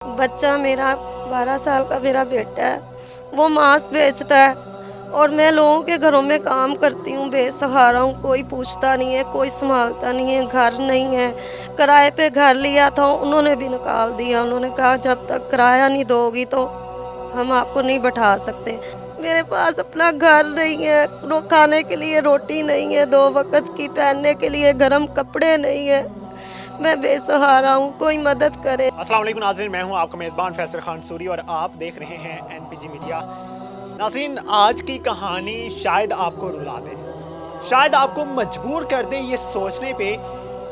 बच्चा मेरा 12 साल का मेरा बेटा है, वो मांस बेचता है और मैं लोगों के घरों में काम करती हूँ, बेसहारा हूँ, कोई पूछता नहीं है, कोई संभालता नहीं है, घर नहीं है। किराए पे घर लिया था, उन्होंने भी निकाल दिया। उन्होंने कहा जब तक किराया नहीं दोगी तो हम आपको नहीं बैठा सकते। मेरे पास अपना घर नहीं है, खाने के लिए रोटी नहीं है, 2 वक़्त की पहनने के लिए गर्म कपड़े नहीं है। मैं बेसहारा हूँ, कोई मदद करे। अस्सलाम वालेकुम नाज़रीन, मैं हूं आपका मेज़बान फैसल खान सूरी और आप देख रहे हैं एनपीजी मीडिया। नाज़रीन, आज की कहानी शायद आपको रुला दे, शायद आपको मजबूर कर दे ये सोचने पे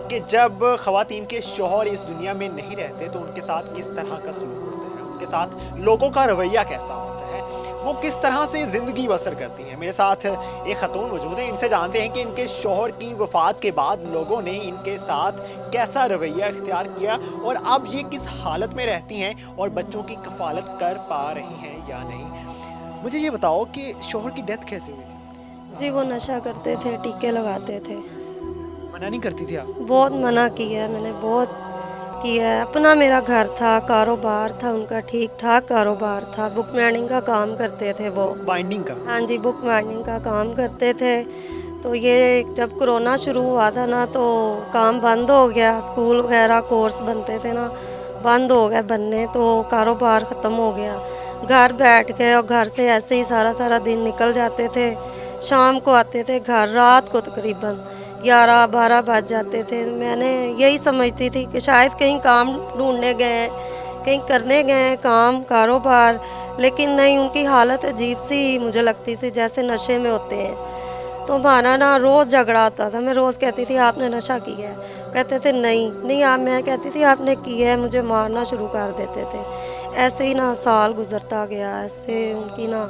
कि जब ख़वातीन के शौहर इस दुनिया में नहीं रहते तो उनके साथ किस तरह का सलूक होता है, उनके साथ लोगों का रवैया कैसा होता है, वो किस तरह से ज़िंदगी बसर करती हैं। मेरे साथ एक ख़तून मौजूद है, इनसे जानते हैं कि इनके शौहर की वफ़ात के बाद लोगों ने इनके साथ कैसा रवैया इख्तियार किया और अब ये किस हालत में रहती हैं और बच्चों की कफ़ालत कर पा रही हैं या नहीं। मुझे ये बताओ कि शौहर की डेथ कैसे हुई थी? जी, वो नशा करते थे, टीके लगाते थे। मना नहीं करती थी आप? बहुत मना किया है मैंने, बहुत किया है। अपना मेरा घर था, कारोबार था उनका, ठीक-ठाक कारोबार था। बुक बाइंडिंग का काम करते थे वो। बाइंडिंग का? हाँ जी, बुक बाइंडिंग का काम करते थे। तो ये जब कोरोना शुरू हुआ था ना, तो काम बंद हो गया। स्कूल वगैरह कोर्स बनते थे ना, बंद हो गए बनने, तो कारोबार ख़त्म हो गया। घर बैठ गए और घर से ऐसे ही सारा दिन निकल जाते थे। शाम को आते थे घर, रात को तकरीबन 11-12 बज जाते थे। मैंने यही समझती थी कि शायद कहीं काम ढूंढने गए हैं, कहीं करने गए हैं काम, कारोबार। लेकिन नहीं, उनकी हालत अजीब सी मुझे लगती थी, जैसे नशे में होते हैं। तो हमारा ना रोज़ झगड़ा होता था। मैं रोज़ कहती थी आपने नशा किया है, कहते थे नहीं नहीं आप, मैं कहती थी आपने किया है, मुझे मारना शुरू कर देते थे। ऐसे ही ना साल गुजरता गया, ऐसे उनकी ना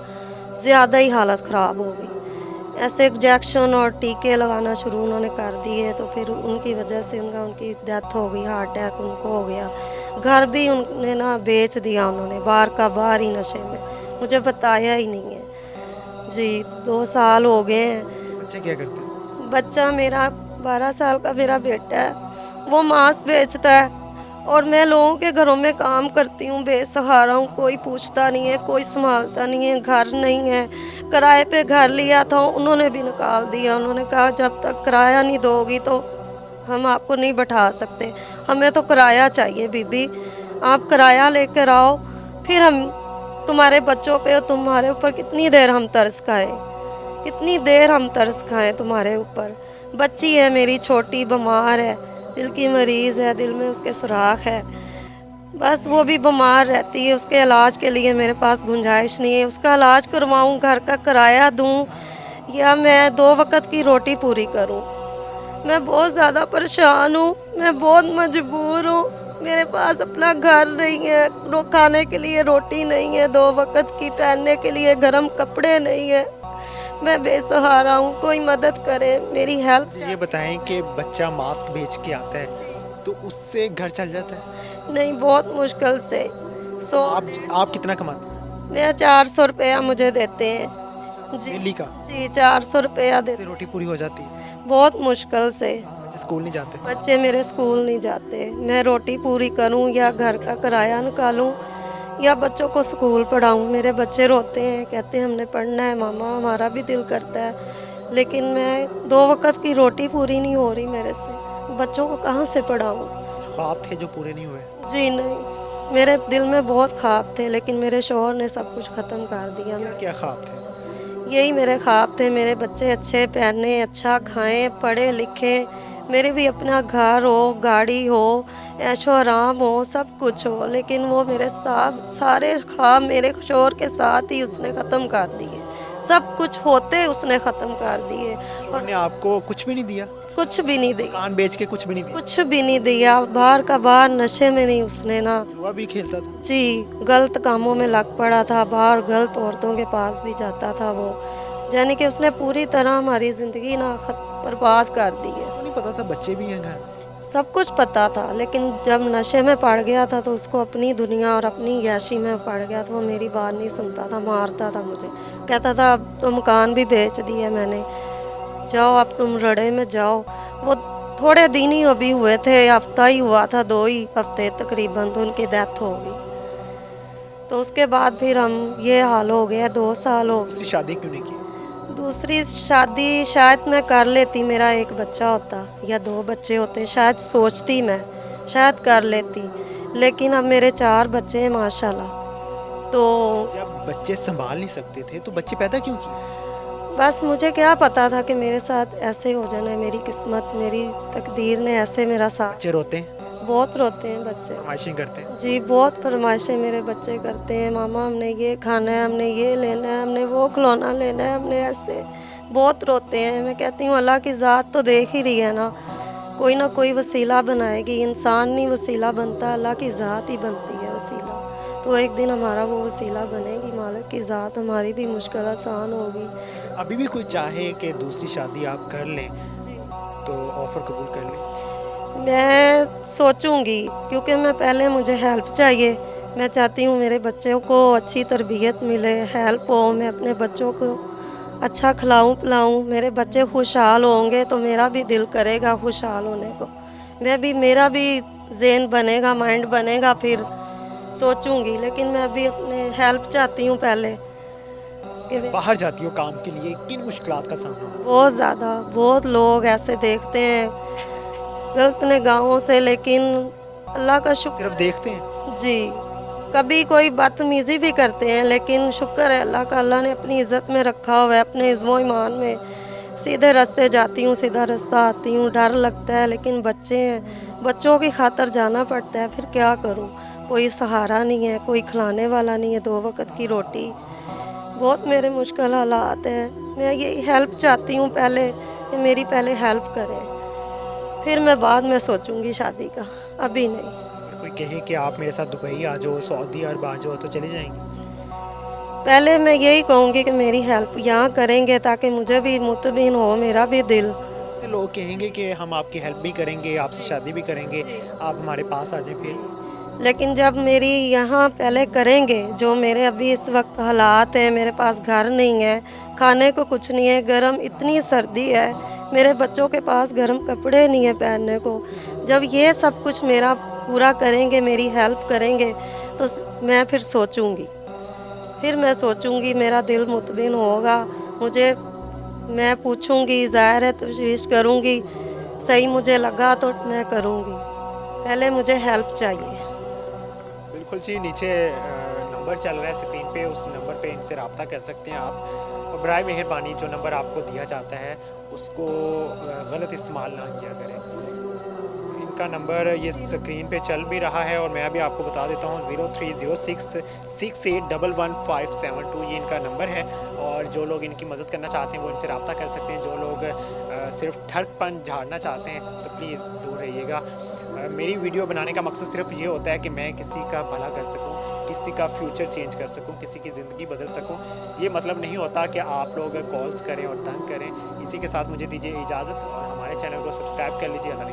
ज़्यादा ही हालत ख़राब हो गई। ऐसे इंजेक्शन और टीके लगाना शुरू उन्होंने कर दिए, तो फिर उनकी वजह से उनकी डेथ हो गई, हार्ट अटैक उनको हो गया। घर भी उन्होंने ना बेच दिया, उन्होंने बाहर का बाहर ही नशे में, मुझे बताया ही नहीं है। जी, 2 साल हो गए हैं। बच्चे क्या करते हैं? बच्चा मेरा 12 साल का मेरा बेटा है, वो मांस बेचता है और मैं लोगों के घरों में काम करती हूँ, बेसहारा हूँ, कोई पूछता नहीं है, कोई संभालता नहीं है, घर नहीं है। किराए पे घर लिया था, उन्होंने भी निकाल दिया। उन्होंने कहा जब तक किराया नहीं दोगी तो हम आपको नहीं बैठा सकते। हमें तो किराया चाहिए बीबी, आप किराया लेकर आओ, फिर हम तुम्हारे बच्चों पे और तुम्हारे ऊपर कितनी देर हम तरस खाएं, कितनी देर हम तरस खाएं तुम्हारे ऊपर। बच्ची है मेरी छोटी, बीमार है, दिल की मरीज़ है, दिल में उसके सुराख है। बस वो भी बीमार रहती है, उसके इलाज के लिए मेरे पास गुंजाइश नहीं है। उसका इलाज करवाऊं, घर का किराया दूं या मैं 2 वक़्त की रोटी पूरी करूं। मैं बहुत ज़्यादा परेशान हूँ, मैं बहुत मजबूर हूँ। मेरे पास अपना घर नहीं है, खाने के लिए रोटी नहीं है, 2 वक़्त की पहनने के लिए गर्म कपड़े नहीं है। मैं बेसहारा हूँ, कोई मदद करे, मेरी हेल्प। ये बताएं कि बच्चा मास्क बेच के आता है तो उससे घर चल जाता है? नहीं, बहुत मुश्किल से। आप कितना कमाते हैं? मैं 400 रुपया मुझे देते हैं। जी डेली का? जी, 400 रुपया से देते, रोटी पूरी हो जाती है? बहुत मुश्किल से। बच्चे स्कूल नहीं जाते? बच्चे मेरे स्कूल नहीं जाते। मैं रोटी पूरी करूं या घर का किराया निकालूं या बच्चों को स्कूल पढ़ाऊं। मेरे बच्चे रोते हैं, कहते हैं हमने पढ़ना है मामा, हमारा भी दिल करता है, लेकिन मैं 2 वक़्त की रोटी पूरी नहीं हो रही मेरे से। बच्चों को कहाँ से पढ़ाऊं? ख्वाब थे जो पूरे नहीं हुए? जी नहीं, मेरे दिल में बहुत ख्वाब थे, लेकिन मेरे शौहर ने सब कुछ ख़त्म कर दिया। क्या क्या ख्वाब थे? यही मेरे ख्वाब थे, मेरे बच्चे अच्छे पहने, अच्छा खाएं, पढ़े लिखें, मेरे भी अपना घर हो, गाड़ी हो, ऐशो आराम हो, सब कुछ हो। लेकिन वो मेरे साथ सारे ख्वाब मेरे शौहर के साथ ही उसने ख़त्म कर दिए। सब कुछ होते उसने ख़त्म कर दिए और उन्होंने आपको कुछ भी नहीं दिया? कुछ भी नहीं दिया, कान बेच के कुछ भी नहीं दिया? कुछ भी नहीं दिया। बाहर का बाहर, नशे में नहीं उसने ना। जुआ भी खेलता था? जी, गलत कामों में लग पड़ा था, बाहर गलत औरतों के पास भी जाता था वो। यानी कि उसने पूरी तरह हमारी ज़िंदगी ना बर्बाद कर दी है। नहीं पता था बच्चे भी हैं घर? सब कुछ पता था, लेकिन जब नशे में पड़ गया था तो उसको अपनी दुनिया और अपनी याशी में पड़ गया था। वो मेरी बात नहीं सुनता था, मारता था मुझे, कहता था अब तो मकान भी बेच दिया मैंने, जाओ अब तुम रड़े में जाओ। वो थोड़े दिन ही अभी हुए थे, हफ्ता ही हुआ था, 2 ही हफ्ते तकरीबन, तो उनकी डेथ हो गई। तो उसके बाद फिर हम ये हाल हो गया, 2 साल हो दूसरी शादी क्यों नहीं की? दूसरी शादी शायद मैं कर लेती, मेरा एक बच्चा होता या 2 बच्चे होते, शायद सोचती मैं, शायद कर लेती। लेकिन अब मेरे 4 बच्चे हैं माशाल्लाह। तो जब बच्चे संभाल नहीं सकते थे तो बच्चे पैदा क्यों किए? बस मुझे क्या पता था कि मेरे साथ ऐसे हो जाना है, मेरी किस्मत, मेरी तकदीर ने ऐसे मेरा साथ। बच्चे रोते हैं, बहुत रोते हैं बच्चे फरमाइशें करते हैं। जी, बहुत फरमाइशें मेरे बच्चे करते हैं, मामा हमने ये खाना है, हमने ये लेना है, हमने वो खिलौना लेना है, हमने ऐसे बहुत रोते हैं। मैं कहती हूँ अल्लाह की ज़ात तो देख ही रही है ना कोई वसीला बनाएगी। इंसान नहीं वसीला बनता, अल्लाह की ज़ात ही बनती है वसीला। तो एक दिन हमारा वो वसीला बनेगी, मालिक की ज़ात, हमारी भी मुश्किल आसान होगी। अभी भी कोई चाहे कि दूसरी शादी आप कर लें तो ऑफ़र कबूल कर लें? मैं सोचूंगी, क्योंकि मैं पहले मुझे हेल्प चाहिए। मैं चाहती हूँ मेरे बच्चों को अच्छी तरबियत मिले, हेल्प हो, मैं अपने बच्चों को अच्छा खिलाऊं पिलाऊं। मेरे बच्चे खुशहाल होंगे तो मेरा भी दिल करेगा खुशहाल होने को, मेरा भी ज़हन बनेगा, माइंड बनेगा, फिर सोचूंगी। लेकिन मैं अभी अपने हेल्प चाहती हूँ पहले कि बाहर जाती हो काम के लिए, किन मुश्किलात का सामना होता बहुत ज़्यादा, बहुत लोग ऐसे देखते हैं गलत निगाहों से, लेकिन अल्लाह का है? शुक्र सिर्फ देखते हैं। जी, कभी कोई बदतमीज़ी भी करते हैं, लेकिन शुक्र है अल्लाह का, अल्लाह ने अपनी इज़्ज़त में रखा हुआ है, अपने इज़्ज़ो ईमान में। सीधे रास्ते जाती हूँ, सीधा रास्ता आती हूँ, डर लगता है, लेकिन बच्चे हैं, बच्चों की खातिर जाना पड़ता है, फिर क्या करूँ? कोई सहारा नहीं है, कोई खिलाने वाला नहीं है, 2 वक़्त की रोटी। बहुत मेरे मुश्किल हालात हैं। मैं यही हेल्प चाहती हूँ पहले, कि मेरी पहले हेल्प करें, फिर मैं बाद में सोचूंगी शादी का, अभी नहीं। अगर कोई कहे कि आप मेरे साथ दुबई आ जाओ, सऊदी अरब आ जाओ तो चले जाएंगे? पहले मैं यही कहूँगी कि मेरी हेल्प यहाँ करेंगे ताकि मुझे भी मुतमिन हो, मेरा भी दिल। ऐसे लोग कहेंगे कि हम आपकी हेल्प भी करेंगे, आपसे शादी भी करेंगे, आप हमारे पास आ जाएं फिर। लेकिन जब मेरी यहाँ पहले करेंगे, जो मेरे अभी इस वक्त हालात हैं, मेरे पास घर नहीं है, खाने को कुछ नहीं है, गर्म इतनी सर्दी है, मेरे बच्चों के पास गर्म कपड़े नहीं है पहनने को। जब ये सब कुछ मेरा पूरा करेंगे, मेरी हेल्प करेंगे, तो मैं फिर सोचूंगी, मैं सोचूंगी, मेरा दिल मुतमिन होगा। मुझे मैं पूछूंगी, ज़ाहिर है तशवीश करूंगी, सही मुझे लगा तो मैं करूंगी। पहले मुझे हेल्प चाहिए। बिल्कुल जी, नीचे नंबर चल रहा है स्क्रीन पे, उस नंबर पे इनसे रब्ता कर सकते हैं आप। और बराए मेहरबानी जो नंबर आपको दिया जाता है उसको गलत इस्तेमाल ना किया करें। इनका नंबर ये स्क्रीन पे चल भी रहा है और मैं अभी आपको बता देता हूँ, 030668111572 ये इनका नंबर है। और जो लोग इनकी मदद करना चाहते हैं वो इनसे रब्ता कर सकते हैं। जो लोग सिर्फ ठरकपन झाड़ना चाहते हैं तो प्लीज़ दूर रहिएगा। मेरी वीडियो बनाने का मकसद सिर्फ ये होता है कि मैं किसी का भला कर सकूं, किसी का फ्यूचर चेंज कर सकूं, किसी की ज़िंदगी बदल सकूं। ये मतलब नहीं होता कि आप लोग कॉल्स करें और तंग करें। इसी के साथ मुझे दीजिए इजाज़त और हमारे चैनल को सब्सक्राइब कर लीजिए। अल्लाह